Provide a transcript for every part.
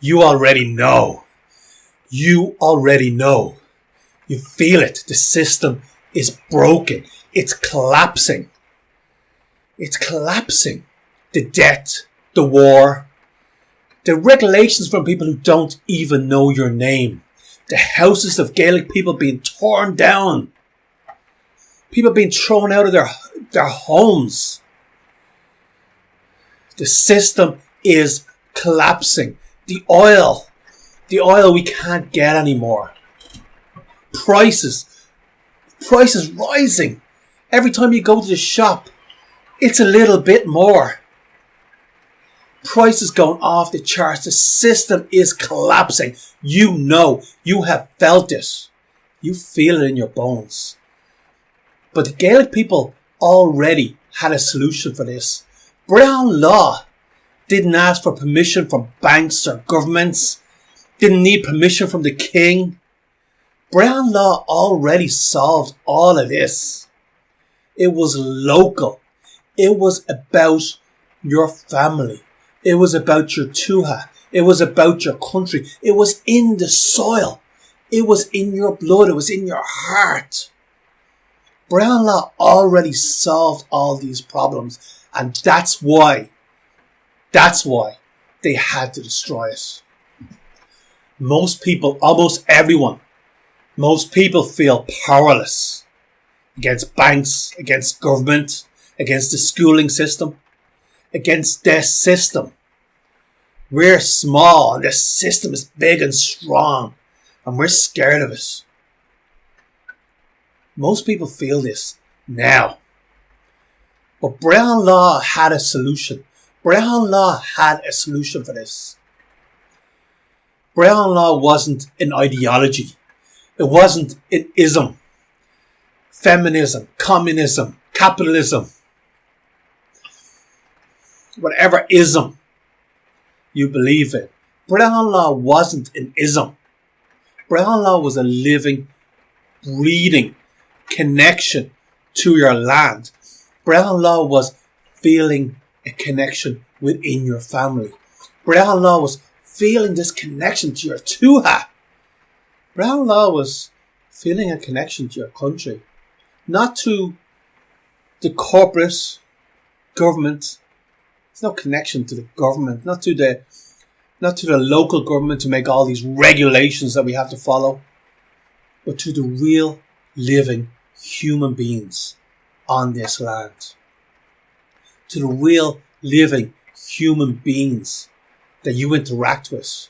You already know. You already know. You feel it. The system is broken. It's collapsing. It's collapsing. The debt, the war, the regulations from people who don't even know your name, the houses of Gaelic people being torn down, people being thrown out of their homes. The system is collapsing. The oil we can't get anymore. Prices rising. Every time you go to the shop, it's a little bit more. Prices going off the charts. The system is collapsing. You know, you have felt it. You feel it in your bones. But the Gaelic people already had a solution for this. Brehon Law didn't ask for permission from banks or governments. Didn't need permission from the king. Brehon Law already solved all of this. It was local. It was about your family. It was about your tuatha. It was about your country. It was in the soil. It was in your blood. It was in your heart. Brehon Law already solved all these problems. And that's why they had to destroy it. Most people, almost everyone, most people feel powerless against banks, against government, against the schooling system, against their system. We're small and the system is big and strong and we're scared of it. Most people feel this now. But Brehon Law had a solution. Brehon Law had a solution for this. Brehon Law wasn't an ideology. It wasn't an ism. Feminism, communism, capitalism. Whatever ism you believe in. Brehon Law wasn't an ism. Brehon Law was a living, breathing connection to your land. Brehon Law was feeling a connection within your family. Brehon Law was feeling this connection to your tuatha. Brehon Law was feeling a connection to your country. Not to the corporate government. There's no connection to the government. Not to the local government to make all these regulations that we have to follow. But to the real living human beings on this land. To the real living human beings that you interact with.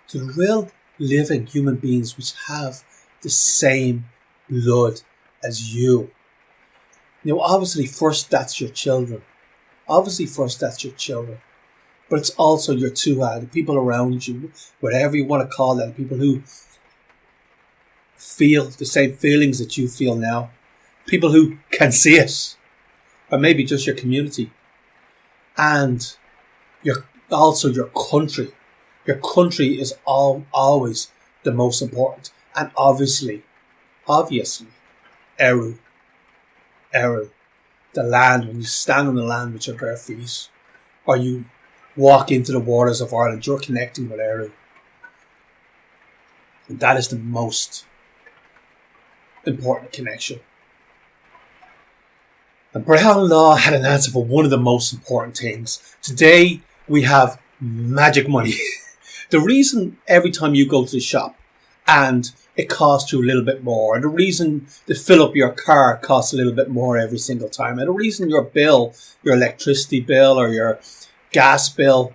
To the real living human beings which have the same blood as you. Now obviously first that's your children. But it's also your tuatha, the people around you, whatever you want to call them, people who feel the same feelings that you feel now. People who can see it. Or maybe just your community. And also your country. Your country is always the most important. And obviously, Ériu. The land, when you stand on the land with your bare feet, or you walk into the waters of Ireland, you're connecting with Ériu. And that is the most important connection. And Brehon Law had an answer for one of the most important things. Today, we have magic money. The reason every time you go to the shop and it costs you a little bit more, and the reason to fill up your car costs a little bit more every single time, and the reason your bill, your electricity bill or your gas bill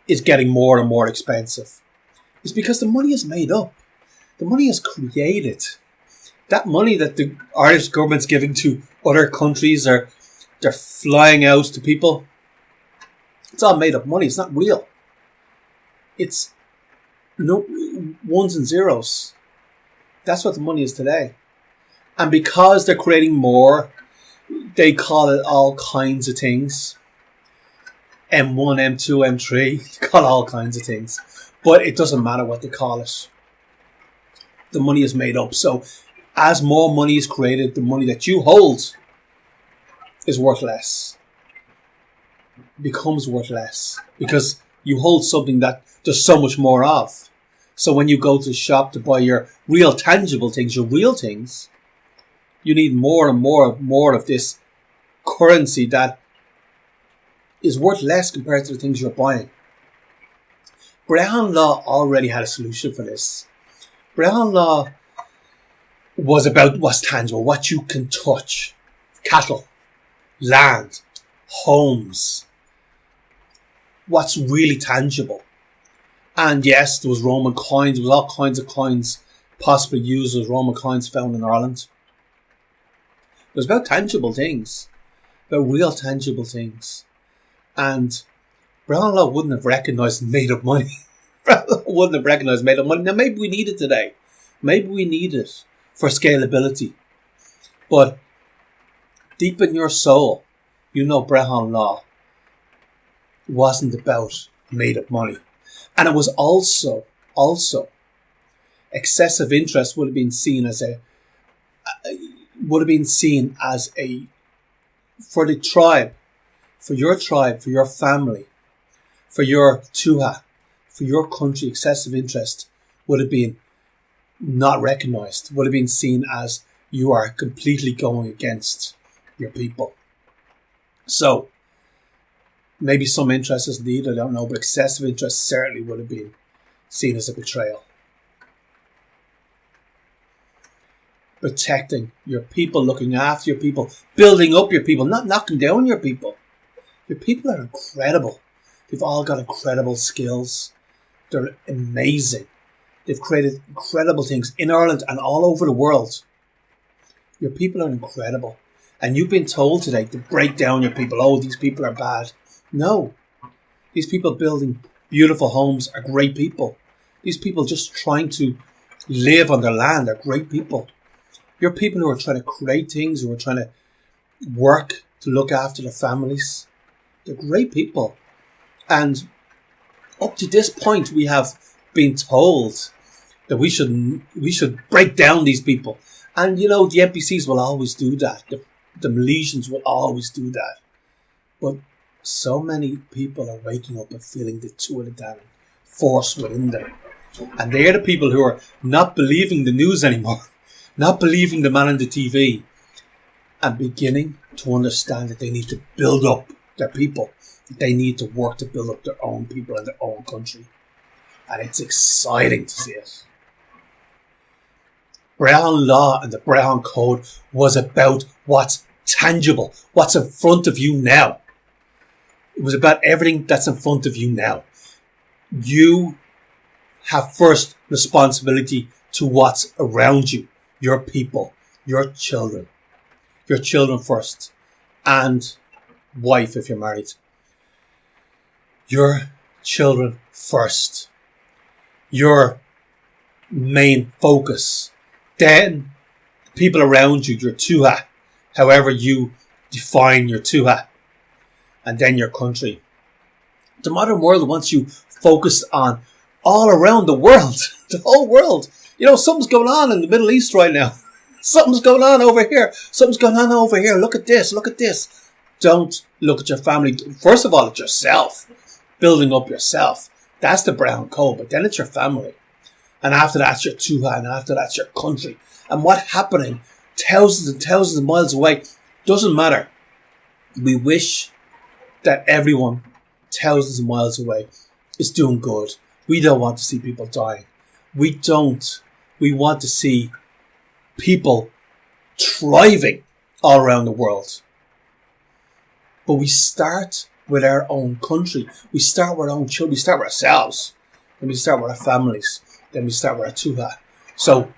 is getting more and more expensive is because the money is made up. The money is created. That money that the Irish government's giving to other countries, or they're flying out to people, it's all made up money. It's not real. It's no ones and zeros. That's what the money is today. And because they're creating more, they call it all kinds of things. M1, M2, M3, they call it all kinds of things. But it doesn't matter what they call it. The money is made up. So as more money is created, the money that you hold is worth less. Becomes worth less. Because You hold something that there's so much more of. So when you go to the shop to buy your real tangible things, your real things, you need more and more of this currency that is worth less compared to the things you're buying. Brehon Law already had a solution for this. Brehon Law was about what's tangible, what you can touch. Cattle, land, homes. What's really tangible. And yes, there was Roman coins. There was all kinds of coins possibly used as Roman coins found in Ireland. It was about tangible things. About real tangible things. And Brehon Law wouldn't have recognised made up money. Brehon Law wouldn't have recognised made up money. Now maybe we need it today. Maybe we need it for scalability. But deep in your soul, you know Brehon Law wasn't about made up money. And it was also excessive interest would have been seen as for the tribe, for your family, for your Tuatha, for your country. Excessive interest would have been not recognised, would have been seen as you are completely going against your people. So maybe some interest is needed, I don't know, but excessive interest certainly would have been seen as a betrayal. Protecting your people, looking after your people, building up your people, not knocking down your people. Your people are incredible. They've all got incredible skills. They're amazing. They've created incredible things in Ireland and all over the world. Your people are incredible. And you've been told today to break down your people. Oh, these people are bad. No. These people building beautiful homes are great people. These people just trying to live on their land are great people. Your people who are trying to create things, who are trying to work to look after their families, they're great people. And up to this point, we have been told that we should break down these people. And, you know, the NPCs will always do that. The Milesians will always do that. But so many people are waking up and feeling the Tuatha Dé Danann force within them. And they're the people who are not believing the news anymore, not believing the man on the TV, and beginning to understand that they need to build up their people. They need to work to build up their own people and their own country. And it's exciting to see it. Brehon Law and the Brehon Code was about what's tangible, what's in front of you now. It was about everything that's in front of you now. You have first responsibility to what's around you, your people, your children. Your children first, and wife if you're married. Your children first. Your main focus. Then the people around you, your Tuatha, however you define your Tuatha, and then your country. The modern world wants you focused on all around the world, the whole world. You know, something's going on in the Middle East right now. Something's going on over here. Something's going on over here. Look at this. Look at this. Don't look at your family. First of all, it's yourself. Building up yourself. That's the Brehon Code. But then it's your family. And after that, it's your Tuatha. And after that, it's your country. And what's happening thousands and thousands of miles away doesn't matter. We wish that everyone thousands of miles away is doing good. We don't want to see people dying. We don't. We want to see people thriving all around the world. But we start with our own country. We start with our own children. We start with ourselves. Then we start with our families. Then we start with our Tuatha. So,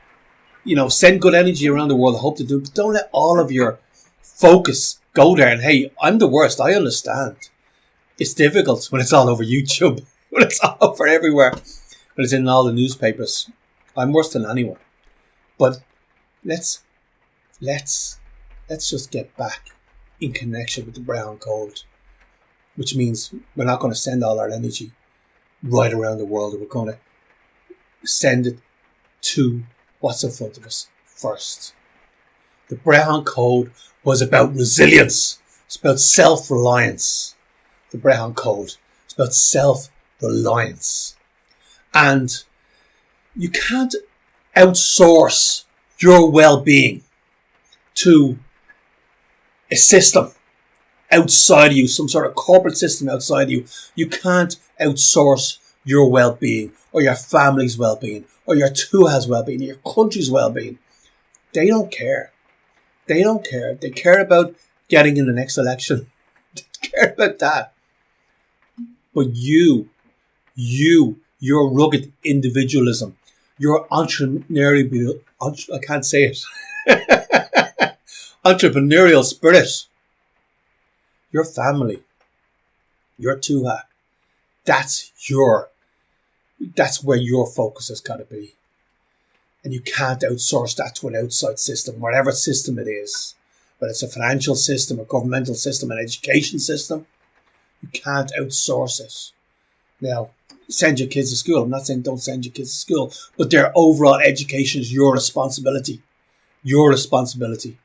you know, send good energy around the world. I hope to do it. But don't let all of your focus go there. And hey, I'm the worst. I understand. It's difficult when it's all over YouTube. When it's all over everywhere. When it's in all the newspapers. I'm worse than anyone. But let's just get back in connection with the Brehon Code, which means we're not going to send all our energy right around the world. We're going to send it to what's in front of us first. The Brehon Code was about resilience. It's about self-reliance. The Brehon Code. It's about Self-Reliance. And you can't outsource your well-being to a system outside of you, some sort of corporate system outside of you. You can't outsource your well-being or your family's well-being or your Tuatha's well-being or your country's well-being. They don't care. They don't care. They care about getting in the next election. They care about that. But your rugged individualism, your entrepreneurial, I can't say it, entrepreneurial spirit, your family, your Tuatha, that's where your focus has got to be. And you can't outsource that to an outside system, whatever system it is. Whether it's a financial system, a governmental system, an education system, you can't outsource it. Now, send your kids to school. I'm not saying don't send your kids to school, but their overall education is your responsibility. Your responsibility.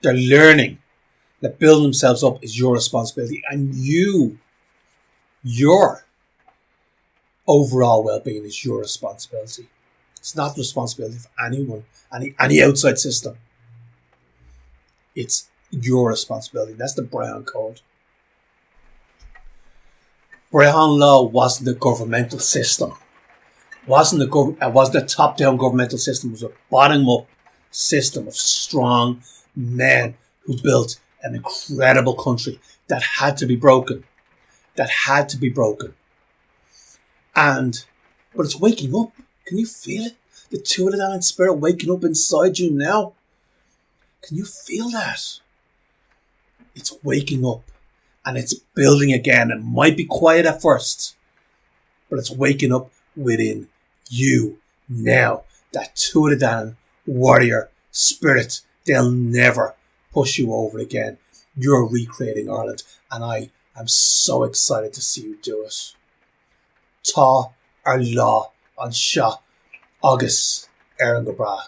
Their learning, that building themselves up is your responsibility. And your overall well-being is your responsibility. It's not the responsibility of anyone, any outside system. It's your responsibility. That's the Brehon Code. Brehon Law wasn't a governmental system. It wasn't a top-down governmental system. It was a bottom-up system of strong men who built an incredible country that had to be broken. But it's waking up. Can you feel it? The Tuatha Dé Danann spirit waking up inside you now. Can you feel that? It's waking up and it's building again. It might be quiet at first, but it's waking up within you now. That Tuatha Dé Danann warrior spirit, they'll never push you over again. You're recreating Ireland, and I am so excited to see you do it. Tá ar lá an seo agus ar an go bra.